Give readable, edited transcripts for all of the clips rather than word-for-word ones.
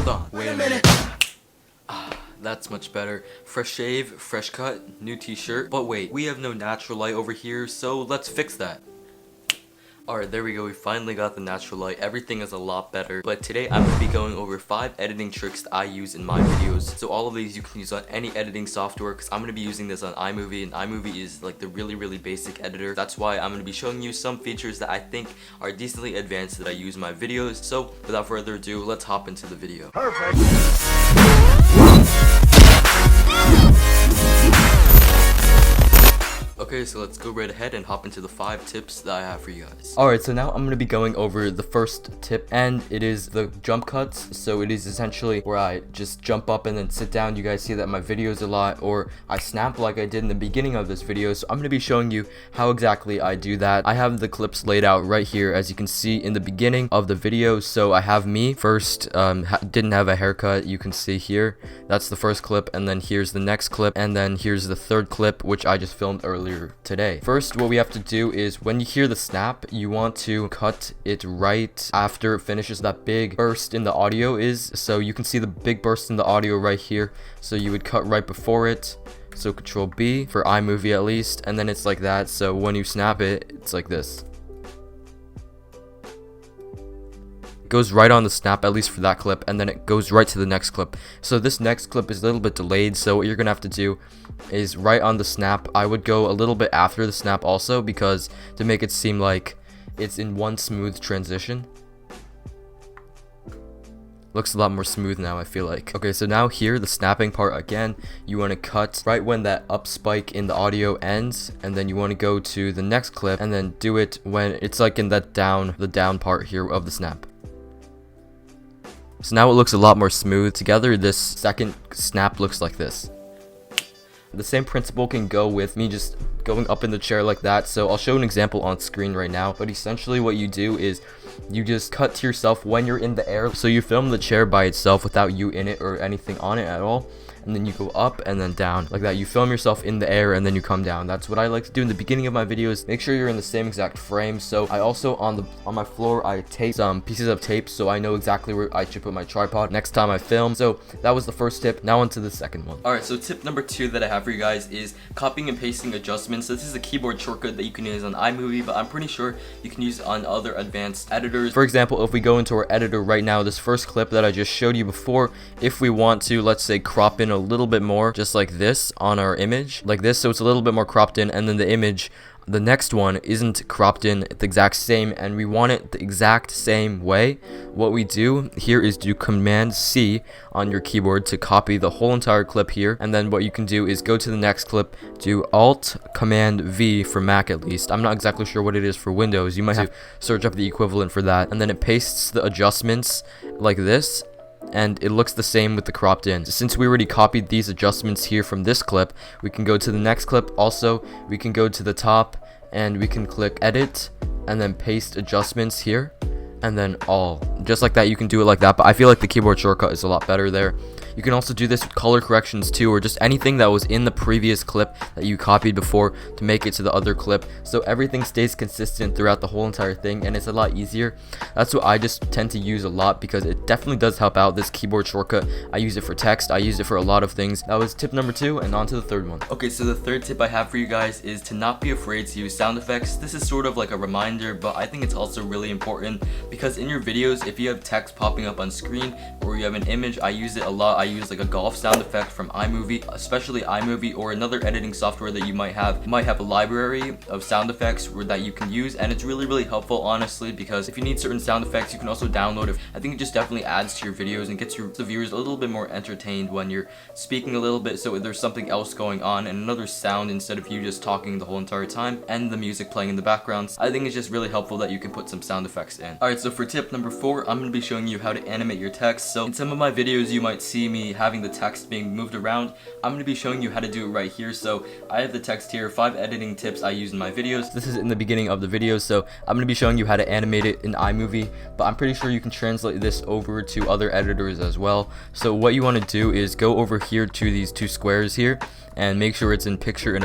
hold on, wait a minute. That's much better. Fresh shave, fresh cut, new t-shirt. But wait, we have no natural light over here, so let's fix that. Alright, there we go. We finally got the natural light. Everything is a lot better. But today I'm going to be going over 5 editing tricks that I use in my videos. So all of these you can use on any editing software, because I'm going to be using this on iMovie, and iMovie is like the really basic editor. That's why I'm going to be showing you some features that I think are decently advanced that I use in my videos. So without further ado, let's hop into the video. Perfect. Okay, so let's go right ahead and hop into the 5 tips that I have for you guys. Alright, so now I'm going to be going over the first tip, and it is the jump cuts. So it is essentially where I just jump up and then sit down. You guys see that in my videos a lot, or I snap like I did in the beginning of this video. So I'm going to be showing you how exactly I do that. I have the clips laid out right here, as you can see in the beginning of the video. So I have me first, didn't have a haircut, you can see here. That's the first clip, and then here's the next clip, and then here's the third clip, which I just filmed earlier today. First, what we have to do is when you hear the snap, you want to cut it right after it finishes. That big burst in the audio is, so you can see the big burst in the audio right here, so you would cut right before it. So Control B for iMovie at least, and then it's like that. So when you snap it, it's like this. Goes right on the snap, at least for that clip, and then it goes right to the next clip. So this next clip is a little bit delayed, so what you're gonna have to do is right on the snap. I would go a little bit after the snap also, because to make it seem like it's in one smooth transition. Looks a lot more smooth now, I feel like. Okay, so now here, the snapping part again, you want to cut right when that up spike in the audio ends, and then you want to go to the next clip and then do it when it's like in that the down part here of the snap. So now it looks a lot more smooth. Together, this second snap looks like this. The same principle can go with me just going up in the chair like that. So I'll show an example on screen right now. But essentially what you do is you just cut to yourself when you're in the air. So you film the chair by itself without you in it or anything on it at all. And then you go up and then down like that. You film yourself in the air and then you come down. That's what I like to do in the beginning of my videos. Make sure you're in the same exact frame. So I also on my floor I tape some pieces of tape so I know exactly where I should put my tripod next time I film. So that was the first tip. Now on to the second one. Alright, so tip number 2 that I have for you guys is copying and pasting adjustments. So this is a keyboard shortcut that you can use on iMovie, but I'm pretty sure you can use it on other advanced editors. For example, if we go into our editor right now, this first clip that I just showed you before, if we want to, let's say, crop in a little bit more, just like this on our image, like this, so it's a little bit more cropped in, and then the image, the next one isn't cropped in the exact same, and we want it the exact same way. What we do here is do Command C on your keyboard to copy the whole entire clip here, and then what you can do is go to the next clip, do Alt Command V for Mac at least. I'm not exactly sure what it is for Windows. You might have to search up the equivalent for that, and then it pastes the adjustments like this, and it looks the same with the cropped in. Since we already copied these adjustments here from this clip, we can go to the next clip. Also, we can go to the top and we can click edit and then paste adjustments here, and then all, just like that. You can do it like that, but I feel like the keyboard shortcut is a lot better there. You can also do this with color corrections too, or just anything that was in the previous clip that you copied before to make it to the other clip, so everything stays consistent throughout the whole entire thing, and it's a lot easier. That's what I just tend to use a lot, because it definitely does help out, this keyboard shortcut. I use it for text, I use it for a lot of things. That was tip number 2, and on to the third one. Okay, so the third tip I have for you guys is to not be afraid to use sound effects. This is sort of like a reminder, but I think it's also really important, because in your videos, if you have text popping up on screen or you have an image, I use it a lot. I use like a golf sound effect from iMovie, especially iMovie or another editing software that you might have. You might have a library of sound effects that you can use, and it's really helpful, honestly, because if you need certain sound effects, you can also download it. I think it just definitely adds to your videos and gets the viewers a little bit more entertained when you're speaking a little bit, so there's something else going on and another sound instead of you just talking the whole entire time and the music playing in the background. I think it's just really helpful that you can put some sound effects in. Alright, so for tip number 4, I'm going to be showing you how to animate your text. So in some of my videos, you might see me having the text being moved around. I'm going to be showing you how to do it right here. So I have the text here, 5 editing tips I use in my videos. This is in the beginning of the video, so I'm going to be showing you how to animate it in iMovie, but I'm pretty sure you can translate this over to other editors as well. So what you want to do is go over here to these 2 squares here and make sure it's in picture,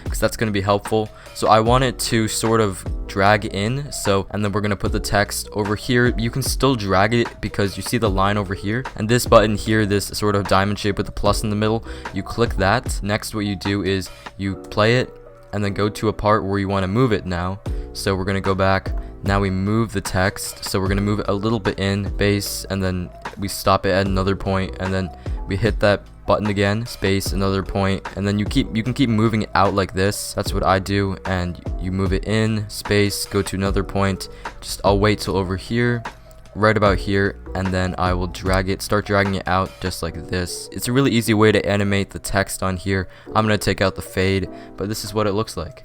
because that's going to be helpful. So I want it to sort of drag in, so, and then we're going to put the text over here. you can still drag it because you see the line over here, and this button here, this sort of diamond shape with the plus in the middle, you click that. Next, what you do is you play it and then go to a part where you want to move it now. So we're gonna go back. Now we move the text, so we're gonna move it a little bit in base, and then we stop it at another point, and then we hit that button again, space, another point, and then you can keep moving it out like this. That's what I do, and you move it in, space, go to another point. Just I'll wait till over here, right about here, and then I will start dragging it out just like this. It's a really easy way to animate the text on here. I'm gonna take out the fade, but this is what it looks like.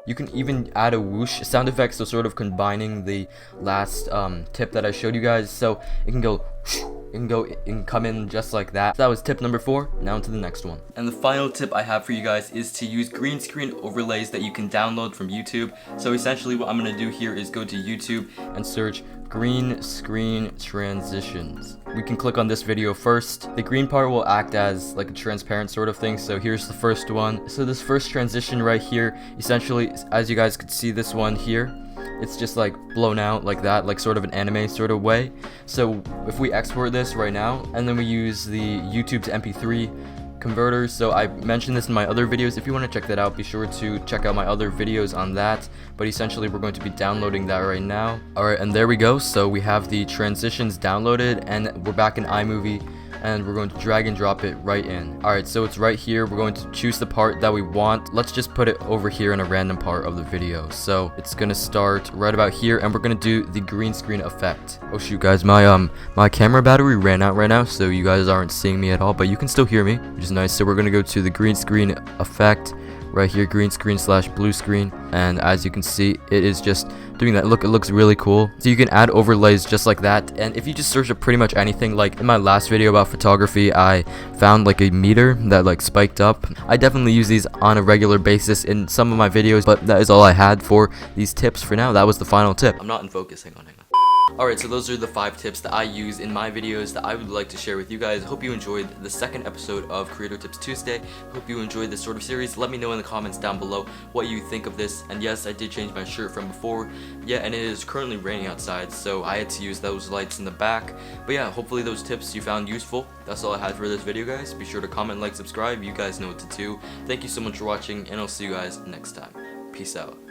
You can even add a whoosh sound effect, so sort of combining the last tip that I showed you guys. So it can go whoosh, it can come in just like that. So that was tip number 4. Now to the next one. And the final tip I have for you guys is to use green screen overlays that you can download from YouTube. So essentially what I'm gonna do here is go to YouTube and search green screen transitions. We can click on this video first. The green part will act as like a transparent sort of thing. So here's the first one. So this first transition right here, essentially, as you guys could see, this one here, it's just like blown out like that, like sort of an anime sort of way. So if we export this right now and then we use the YouTube to MP3 converters, so I mentioned this in my other videos. If you want to check that out, be sure to check out my other videos on that. But essentially we're going to be downloading that right now. Alright, and there we go. So we have the transitions downloaded, and we're back in iMovie, and we're going to drag and drop it right in. Alright, so it's right here. We're going to choose the part that we want. Let's just put it over here in a random part of the video. So it's gonna start right about here, and we're gonna do the green screen effect. Oh shoot, guys, my camera battery ran out right now, so you guys aren't seeing me at all, but you can still hear me, which is nice. So we're gonna go to the green screen effect right here, green screen / blue screen, and as you can see, it is just doing that. Look, it looks really cool. So you can add overlays just like that, and if you just search up pretty much anything, like in my last video about photography, I found like a meter that like spiked up. I definitely use these on a regular basis in some of my videos, but that is all I had for these tips for now. That was the final tip. I'm not in focus. Hang on. Alright, so those are the 5 tips that I use in my videos that I would like to share with you guys. Hope you enjoyed the second episode of Creator Tips Tuesday. Hope you enjoyed this sort of series. Let me know in the comments down below what you think of this. And yes, I did change my shirt from before. Yeah, and it is currently raining outside, so I had to use those lights in the back. But yeah, hopefully those tips you found useful. That's all I had for this video, guys. Be sure to comment, like, subscribe. You guys know what to do. Thank you so much for watching, and I'll see you guys next time. Peace out.